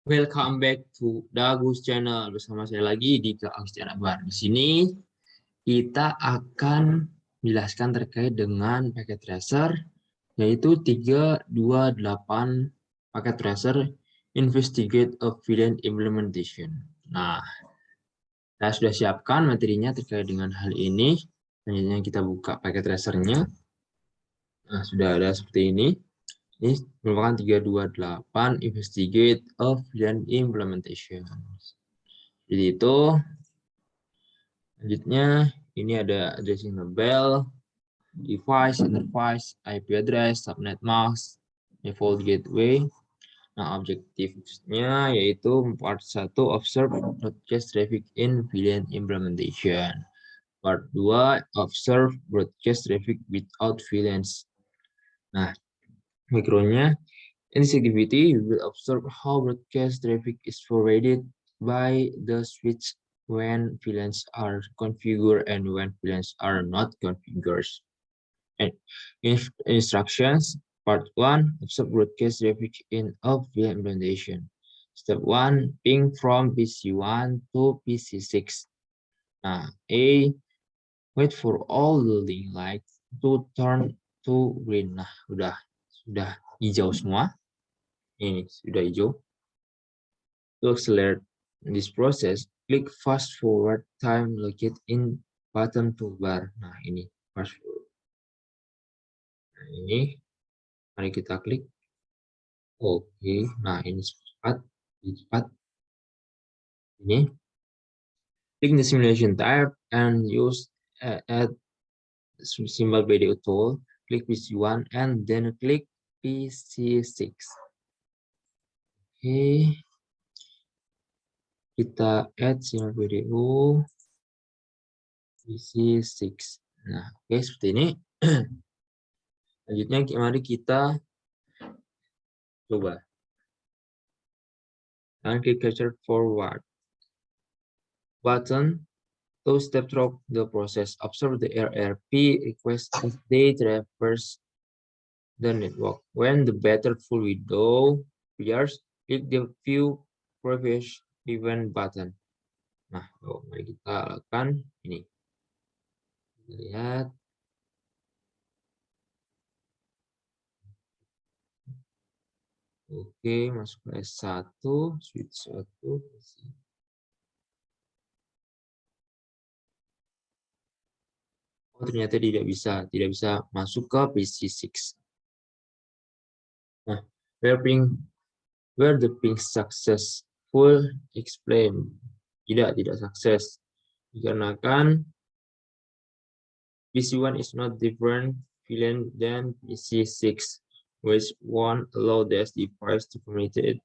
Welcome back to Dagus Channel. Bersama saya lagi di Agustian Akbar. Di sini kita akan menjelaskan terkait dengan paket tracer, yaitu 328 paket tracer Investigate a VLAN Implementation. Nah, saya sudah siapkan materinya terkait dengan hal ini. Selanjutnya kita buka paket tracernya. Nah, sudah ada seperti ini. Ini merupakan 328 Investigate a VLAN Implementation. Jadi itu, selanjutnya ini ada addressing label, device, interface, IP address, subnet mask, default gateway. Nah, objektifnya yaitu part 1 observe broadcast traffic in VLAN implementation. Part 2 observe broadcast traffic without VLANs. Nah, mikronya, in this activity, we will observe how broadcast traffic is forwarded by the switch when VLANs are configured and when VLANs are not configured. And instructions, part 1, observe broadcast traffic in a VLAN implementation. Step 1, ping from PC1 to PC6. Nah, A, wait for all the link lights to turn to green. Nah, sudah hijau semua. Ini sudah hijau. To accelerate this process, click fast forward time located in button toolbar. Nah, ini fast forward. Nah, ini mari kita klik. Oke, nah ini cepat. Ini. Click the simulation type and use add symbol video tool. Click PC1 and then click PC6. Oke. Kita add sinyal video PC6. Nah, oke, seperti ini. Selanjutnya, mari kita coba. Dan klik capture forward button to step through the process. Observe the RRP request as they traverse the network. When the better full window appears, click the view previous event button. Nah, mari kita lakukan ini. Lihat. Oke, masuk ke S1, switch 1. Oh, ternyata tidak bisa masuk ke PC6. Nah, where the ping successful explain. Tidak sukses. Dikarenakan PC1 is not different VLAN than PC6, which won't allow this device to communicate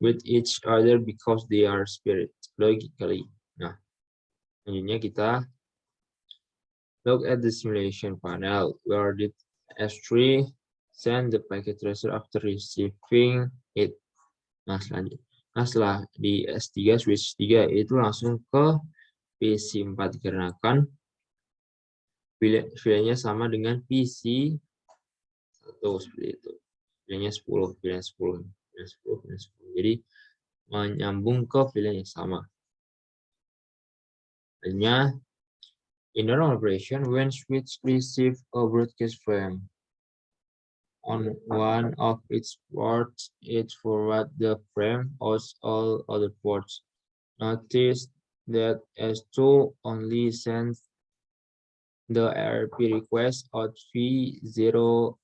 with each other because they are separate logically. Nah, selanjutnya kita look at the simulation panel where did S3 send the packet tracer after receiving it. Nah, setelah di S3 switch 3 itu langsung ke PC4 dikarenakan VLAN-nya sama dengan PC1 seperti itu. VLAN-nya 10, VLAN 10. Jadi menyambung ke VLAN yang sama. Hanya in normal operation, when switch receive a broadcast frame on one of its ports, it forward the frame of all other ports. Notice that S2 only sends the RP request out V001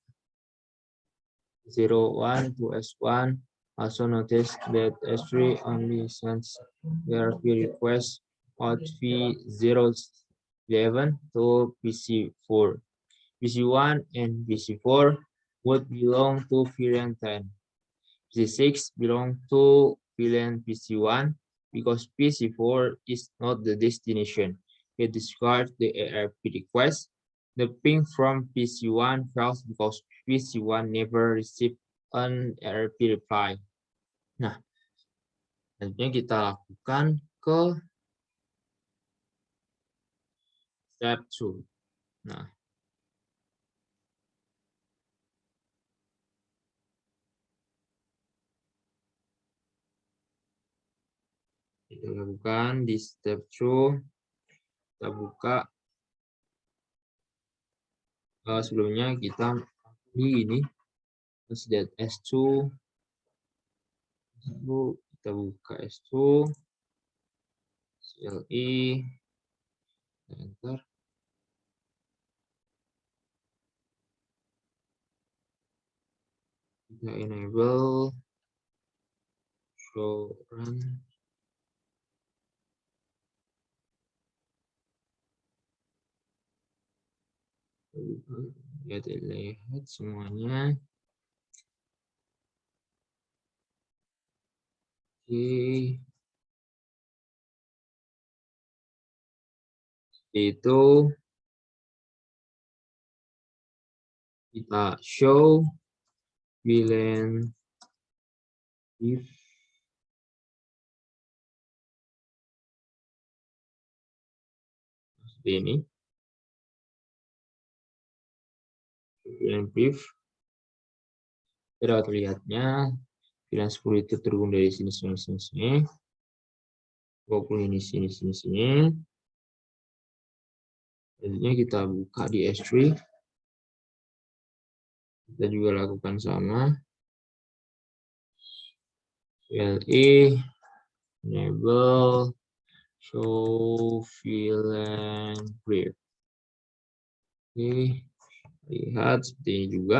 to S1. Also notice that S3 only sends the RP request out V011 to PC4. PC1 and PC4 would belong to VLAN 10. PC6 belong to VLAN PC1 because PC4 is not the destination. It discards the ARP request. The ping from PC1 fails because PC1 never received an ARP reply. Nah, selanjutnya kita lakukan ke step 2. Nah, Kita lakukan di step 2. Kita buka. Sebelumnya kita di ini set S2. Lalu kita buka S2, CLI, enter. Kita enable show run. Ya, lihat semuanya. Oke. Itu kita show VLAN if seperti ini. VLAN brief. Kita dapat lihatnya VLAN 10 itu terhubung dari sini, 20 ini, sini. Selanjutnya kita buka di S3. Kita juga lakukan sama. CLI, enable, show VLAN brief. Oke, lihat seperti ini juga.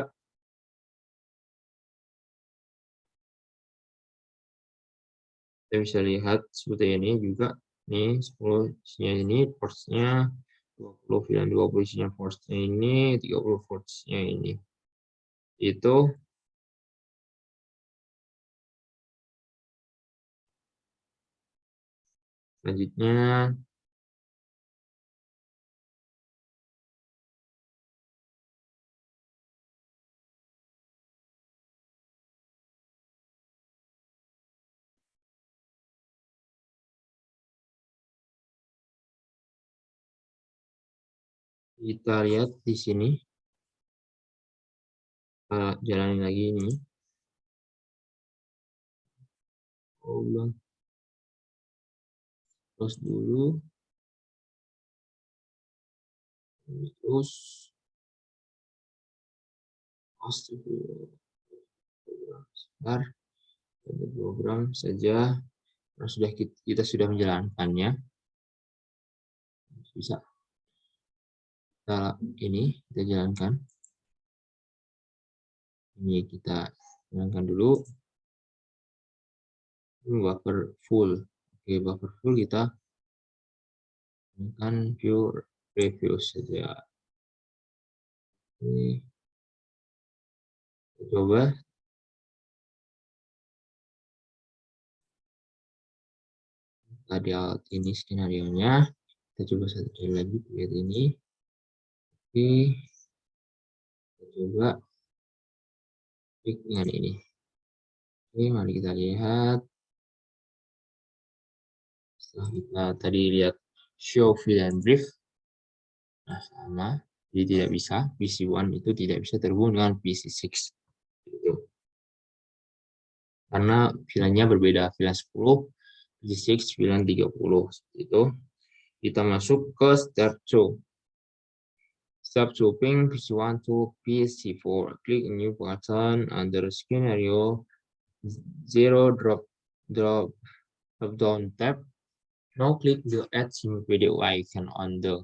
Kita bisa lihat seperti ini juga. Ini 10 isinya ini, portsnya 20 VLAN 20 isinya portsnya ini, 30 portsnya ini. Itu selanjutnya kita lihat di sini. Jalanin lagi ini. Ulang. Terus dulu. Terus sebentar, program saja. Nah, kita sudah menjalankannya. Bisa kita jalankan. Ini kita jalankan dulu. Ini buffer full. Oke, buffer full kita akan view review saja. Ini kita coba. Tadi ini skenario-nya. Kita coba satu kali lagi lihat ini. Oke. Kita coba klik dengan ini. Oke, mari kita lihat. Setelah kita tadi lihat show VLAN brief. Nah, sama. Jadi tidak bisa. PC1 itu tidak bisa terhubung dengan PC6. Gitu. Karena VLAN-nya berbeda. VLAN 10, PC6, VLAN 30. Seperti itu. Kita masuk ke step 2. Step swapping PC1 to PC4. Click new button under scenario 0 drop down tab. Now click the add sim video icon on the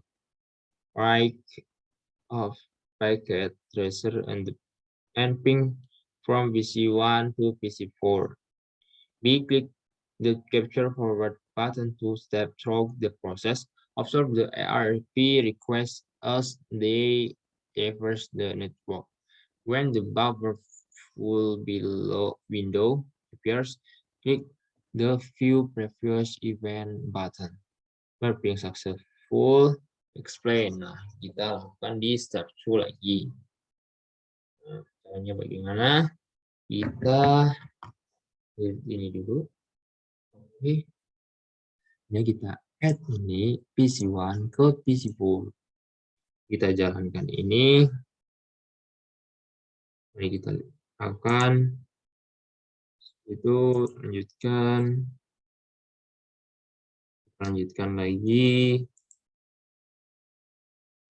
right of packet tracer and ping from PC1 to PC4. B. Click the capture forward button to step through the process. Observe the ARP request as they traverse the network. When the buffer full below window appears, click the View Previous Event button. Being successful, explain. Nah, kita lakukan di step 2 lagi. Nah, caranya bagaimana? Kita lihat ini dulu. Oke. Ini kita add ini PC1 ke PC4. Kita jalankan ini. Mari kita akan itu lanjutkan. Lanjutkan lagi.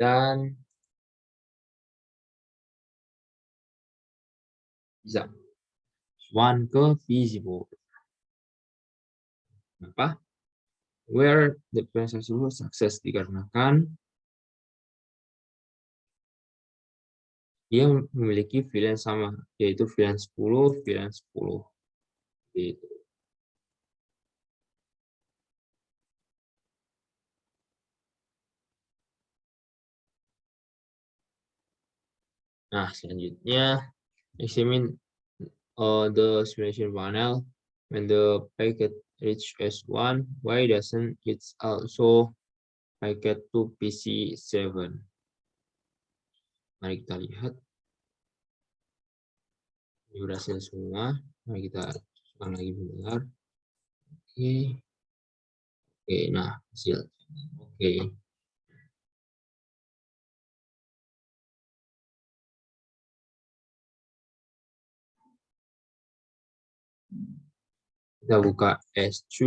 Dan bisa. One ke visible. Kenapa? Where the transaction success dikarenakan dia memiliki VLAN sama, yaitu VLAN 10, VLAN 10. Gitu. Nah, selanjutnya, examine the simulation panel. When the packet reach S1, why doesn't it also packet to PC7? Mari kita lihat. Ini berhasil semua. Mari kita cukupkan lagi benar. Oke. Oke, nah hasil. Oke. Kita buka S2.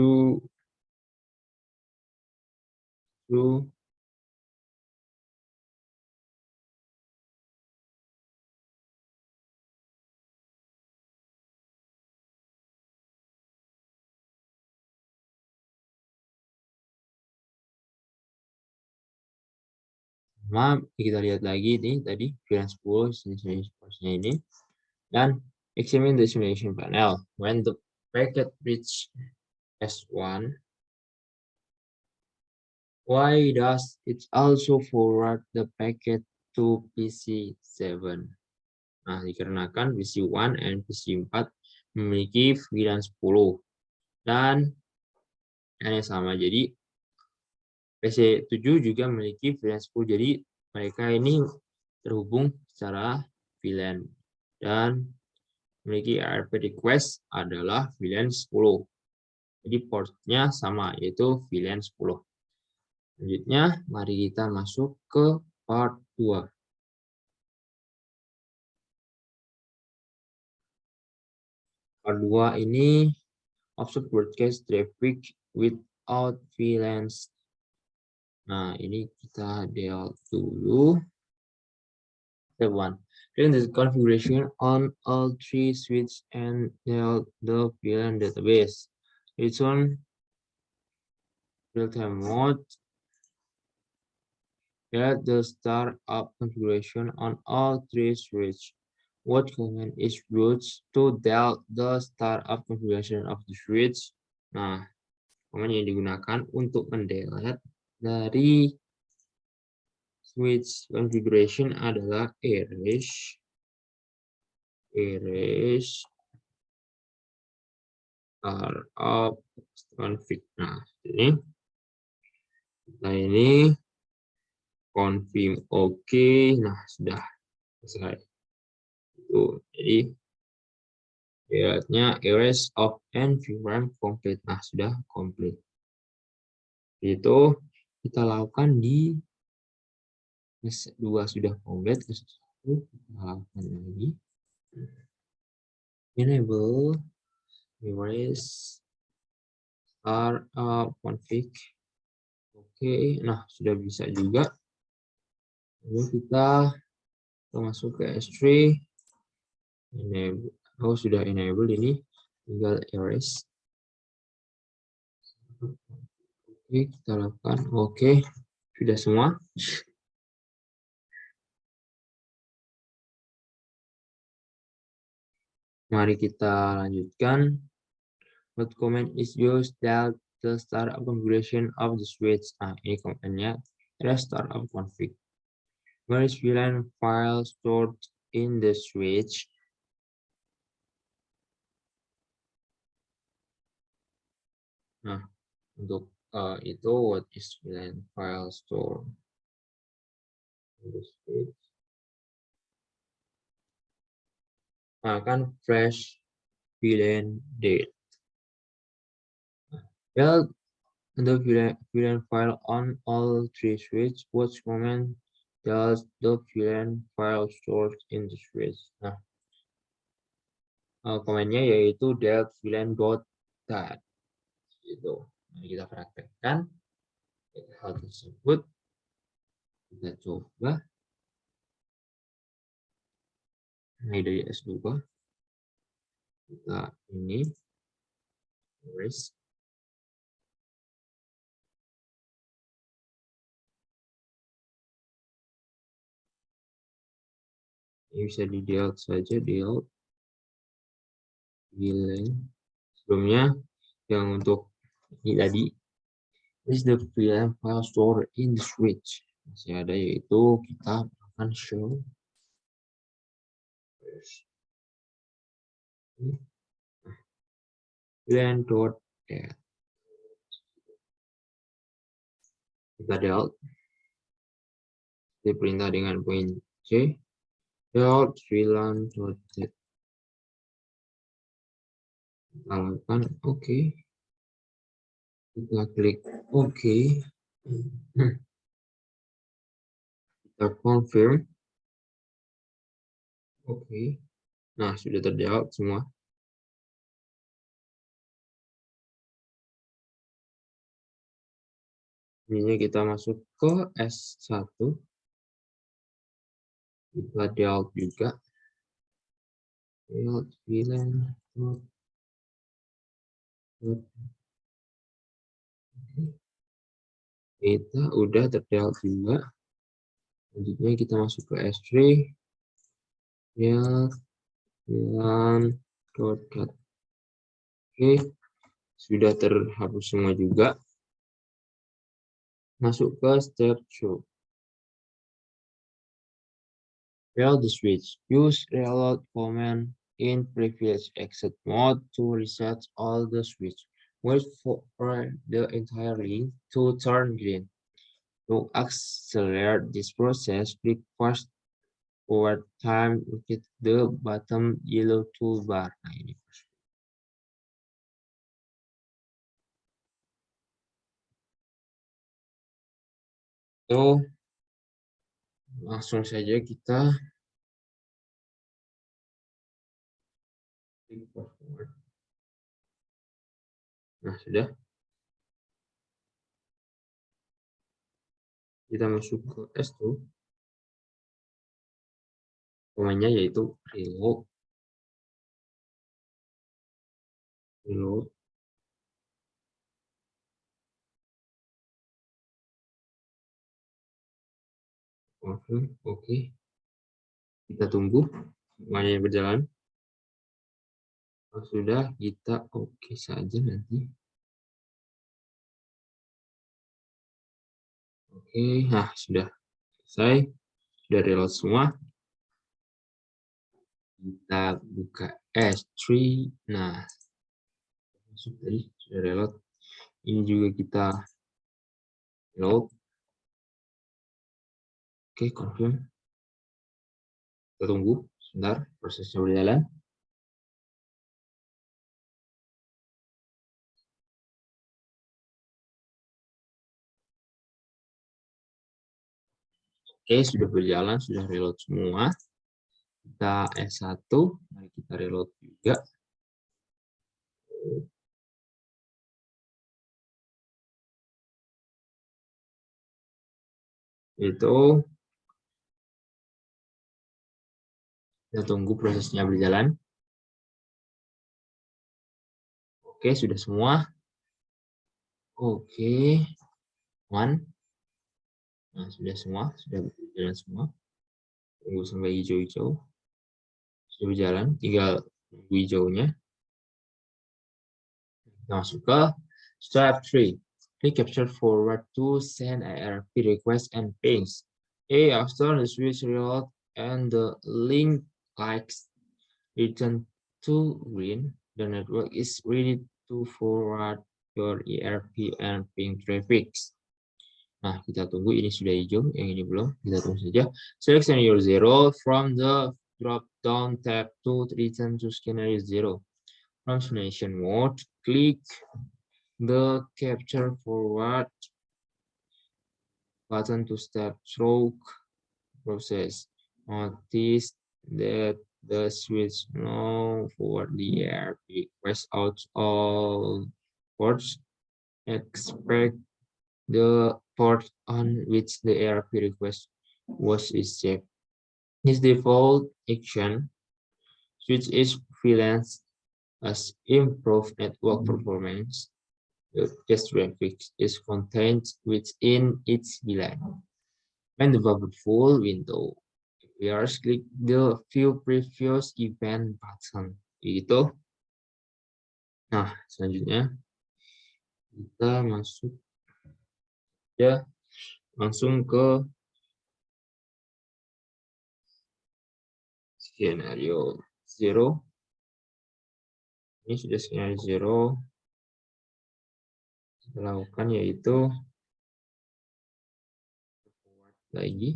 Kita lihat lagi nih tadi VLAN 10 porsinya ini, dan examine the simulation panel. When the packet reach S1, why does it also forward the packet to PC7? Nah, dikarenakan PC1 dan PC4 memiliki VLAN 10 dan yang sama. Jadi PC7 juga memiliki VLAN 10. Jadi mereka ini terhubung secara VLAN dan memiliki ARP request adalah VLAN 10. Jadi portnya sama, yaitu VLAN 10. Selanjutnya, mari kita masuk ke part 2. Part 2 ini observe broadcast traffic without VLANs. Nah, ini kita deal dulu. Step 1. Create the configuration on all 3 switches and deal the VLAN database. Return real-time mode. Get the startup configuration on all 3 switches. What command is used to delete the startup configuration of the switch? Nah, command yang digunakan untuk mendelete dari switch configuration adalah erase startup config. Nah, ini confirm oke. Nah, sudah selesai. Itu jadi lihatnya erase of and VRAM complete. Nah, sudah complete. Itu kita lakukan di S2 sudah complete, S1 kita lakukan lagi. Enable erase startup config. Oke, nah sudah bisa juga. Lalu kita masuk ke S3. Enable. Oh, sudah enable ini. Tinggal erase. Oke, kita lakukan. Oke, sudah semua. Mari kita lanjutkan. What command is used that the startup configuration of the switch? Nah, ini command-nya startup config. Where is VLAN file stored in the switch? Nah, untuk itu what is VLAN file stored in the switch? Nah, kan flash VLAN date. Well, the VLAN file on all 3 switches. What command does the VLAN file stored in the switch? Nah, komennya yaitu delete VLAN.dat gitu. Mari kita praktekkan hal tersebut. Kita coba mulai dari S2. Kita ini erase. Ini bisa di delete saja, delete. Sebelumnya yang untuk ini tadi is the VLAN file store in the switch. Masih ada, yaitu kita akan show VLAN.add. Kita delete diperintah dengan poin C, delete VLAN.add. Kita lakukan OK. Kita klik OK. Kita confirm. OK. Nah, sudah terjawab semua. Ini kita masuk ke S1. Kita delete juga. Delete VLAN. Kita udah terdelete juga. Selanjutnya kita masuk ke S3. Ya, VLAN.cat. Oke, sudah terhapus semua juga. Masuk ke step 2. Reload the switch. Use reload command in previous exit mode to reset all the switch. Wait for the entire link to turn green. To accelerate this process, click fast forward time, hit the bottom yellow toolbar. Nah, ini. So, langsung saja kita klik fast forward. Nah, sudah. Kita masuk ke S2. Komanya yaitu reload. Oke. Kita tunggu semuanya berjalan. Kalau sudah, kita oke saja nanti. Oke, nah sudah selesai. Sudah reload semua. Kita buka S3. Nah, masuk tadi sudah reload. Ini juga kita reload. Oke, confirm. Kita tunggu sebentar, prosesnya berjalan. Oke, sudah berjalan, sudah reload semua. Kita S1, mari kita reload juga. Itu kita tunggu prosesnya berjalan. Oke, sudah semua. Oke, one. Nah, sudah semua, sudah berjalan semua. Tunggu sampai hijau-hijau. Sudah berjalan, tinggal tunggu hijaunya. Kita masuk ke step 3. Click capture forward to send ARP request and pings. After the switch reload and the link likes return to green, the network is ready to forward your ERP and ping traffic. Nah, kita tunggu, ini sudah hijau, yang ini belum, kita tunggu saja. Select scenario 0 from the drop-down tab to return to scenario 0. From simulation mode, click the capture forward button to start stroke process. Notice that the switch now forward the ERP request out all ports. expect the port on which the ARP request was received. His default action switch is freelance as improved network performance. The test graphics is contained within its VLAN. When the bubble full window appears, click the view previous event button. Itu. Nah, selanjutnya kita masuk ya langsung ke skenario 0. Ini sudah skenario 0. Kita lakukan yaitu lagi.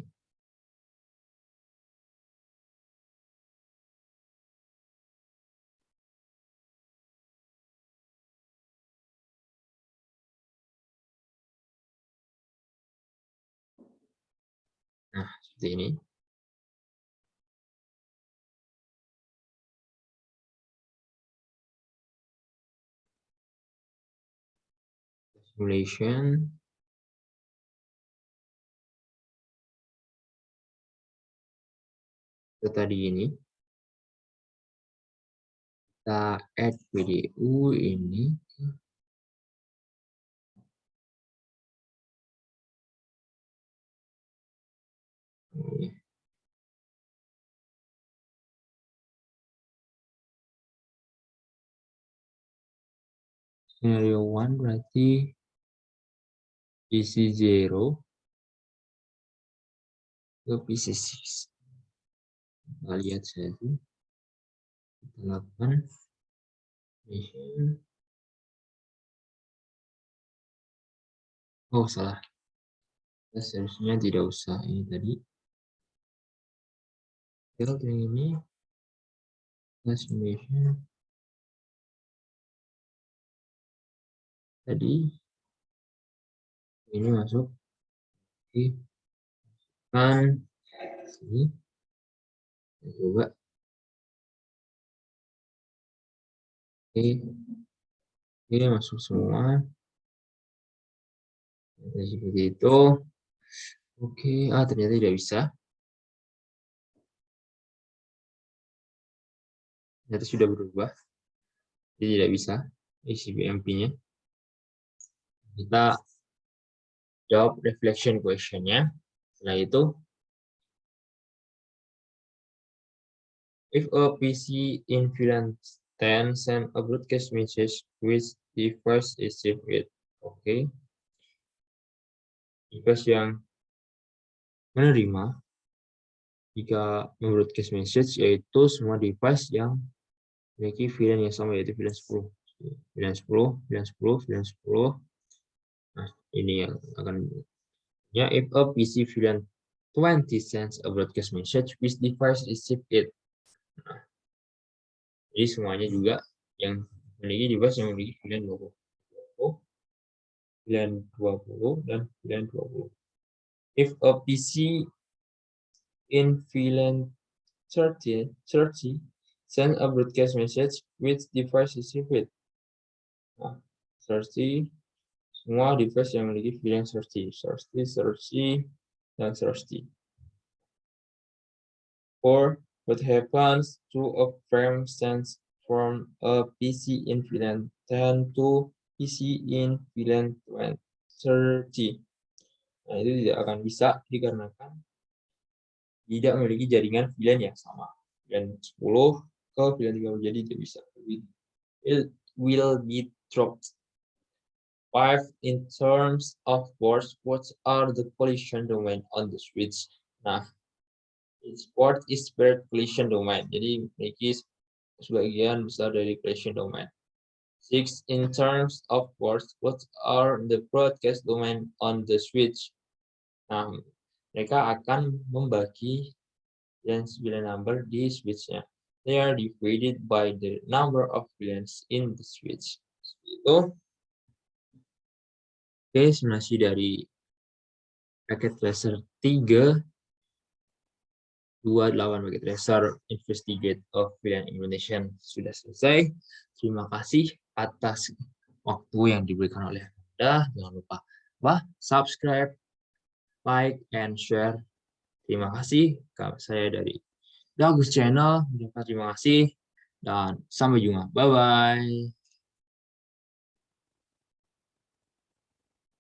Nah, seperti ini. Simulation. Tadi ini. Kita add PDU ini. Scenario 1 berarti PC 0 ke PC 6. Kita lihat saja. Kita lakukan. Oh, salah. Kita seharusnya tidak usah ini tadi. Kita ini. Simulation. Tadi. Ini masuk. Oke. Kan. Sini. Kita coba. Oke. Ini masuk semua. Seperti itu. Oke, ternyata tidak bisa. Ternyata sudah berubah. Jadi tidak bisa isi BMP-nya. Kita jawab reflection question-nya. Setelah itu, if a PC in VLAN 10 send a broadcast message which device is saved with. Oke. Device yang menerima jika membroadcast message yaitu semua device yang memiliki VLAN yang sama yaitu VLAN 10. VLAN 10, VLAN 10, VLAN 10. Nah, ini yang akan ya, if a PC VLAN 20 sends a broadcast message which device receive it. Nah, jadi semuanya juga yang memiliki device yang memiliki VLAN 20, VLAN 20 dan VLAN 20. If a PC in VLAN 30 send a broadcast message which device receive it. Nah, 30 semua device yang memiliki VLAN 30, dan 30. Or what happens to a frame sends from a PC in VLAN 10 to PC in VLAN 30. Nah, itu tidak akan bisa dikarenakan tidak memiliki jaringan VLAN yang sama. VLAN 10 ke VLAN 30 jadi tidak bisa. It will be dropped. 5. In terms of ports, what are the collision domain on the switch? Nah, port is spread collision domain. Jadi memiliki sebagian besar dari collision domain. 6. In terms of ports, what are the broadcast domain on the switch? Nah, mereka akan membagi VLAN 9 number di switch-nya. They are divided by the number of VLANs in the switch. Itu. Oke, simulasi dari packet tracer 3 28 packet tracer investigate of VLAN implementation sudah selesai. Terima kasih atas waktu yang diberikan oleh Anda. Jangan lupa subscribe, like, and share. Terima kasih. Saya dari Dagus Channel. Terima kasih dan sampai jumpa. Bye-bye.